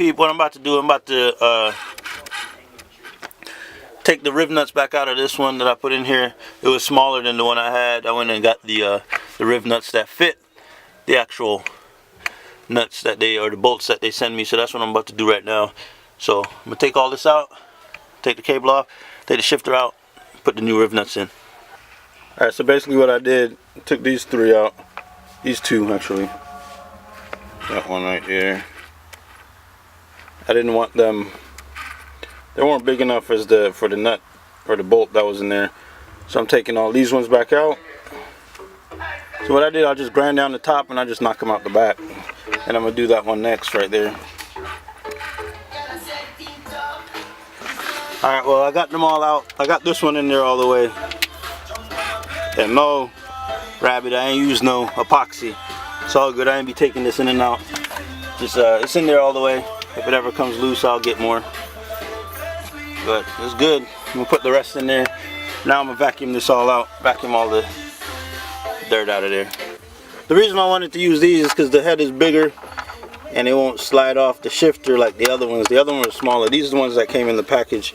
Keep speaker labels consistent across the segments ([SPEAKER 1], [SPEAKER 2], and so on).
[SPEAKER 1] peep, what I'm about to do, I'm about to take the Rivet Nuts back out of this one that I put in here. It was smaller than the one I had. I went and got the Rivet Nuts that fit the actual nuts that they, or the bolts that they send me. So that's what I'm about to do right now. So I'm gonna take all this out, take the cable off, take the shifter out, put the new Rivet Nuts in. Alright, so basically what I did, I took these three out. These two actually. That one right here. I didn't want them, they weren't big enough as for the nut or the bolt that was in there. So I'm taking all these ones back out. So what I did, I just grind down the top and I just knock them out the back. And I'm gonna do that one next right there. Alright, well I got them all out. I got this one in there all the way. And no, Rabbit, I ain't used no epoxy. It's all good, I ain't be taking this in and out. Just it's in there all the way. If it ever comes loose, I'll get more. But it's good. I'm gonna put the rest in there. Now I'm gonna vacuum this all out. Vacuum all the dirt out of there. The reason I wanted to use these is because the head is bigger and it won't slide off the shifter like the other ones. The other ones are smaller. These are the ones that came in the package.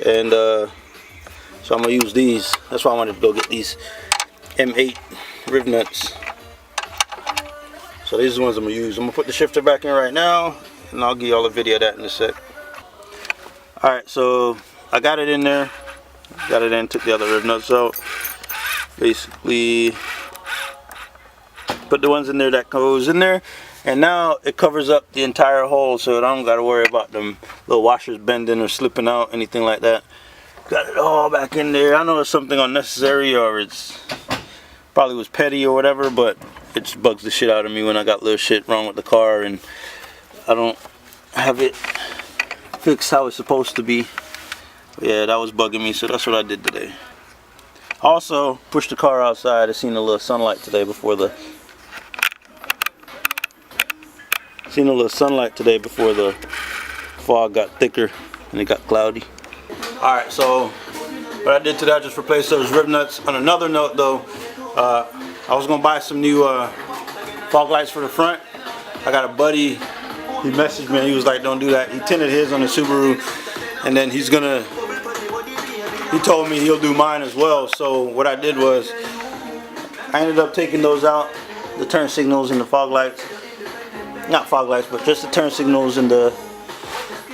[SPEAKER 1] And so I'm gonna use these. That's why I wanted to go get these M8 Rivet Nuts. So these are the ones I'm gonna use. I'm gonna put the shifter back in right now, and I'll give you all a video of that in a sec. Alright, so I got it in there. Got it in, took the other Rivet Nuts out. Basically, put the ones in there that goes in there. And now it covers up the entire hole, so I don't gotta worry about them little washers bending or slipping out, anything like that. Got it all back in there. I know it's something unnecessary or it's probably was petty or whatever, but it just bugs the shit out of me when I got little shit wrong with the car and I don't have it fixed how it's supposed to be. Yeah, that was bugging me, so that's what I did today. Also, pushed the car outside. I seen a little sunlight today before the fog got thicker and it got cloudy. Alright, so what I did today, I just replaced those Rivet Nuts. On another note though, I was gonna buy some new fog lights for the front. I got a buddy, he messaged me and he was like, don't do that. He tinted his on the Subaru and then he told me he'll do mine as well. So what I did was, I ended up taking those out, the turn signals and the fog lights. Not fog lights, but just the turn signals and the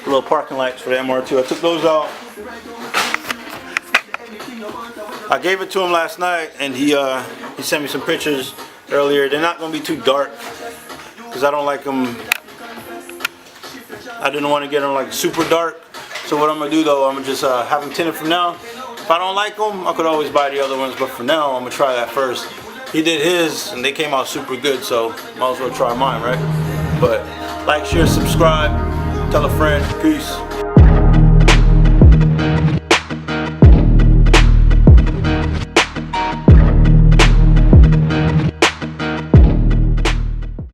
[SPEAKER 1] little parking lights for the MR2. I took those out. I gave it to him last night and he sent me some pictures earlier. They're not going to be too dark because I don't like them. I didn't want to get them like super dark. So what I'm going to do though, I'm going to just have them tinted from now. If I don't like them, I could always buy the other ones, but for now I'm going to try that first. He did his and they came out super good, so might as well try mine, right? But like, share, subscribe, tell a friend. Peace.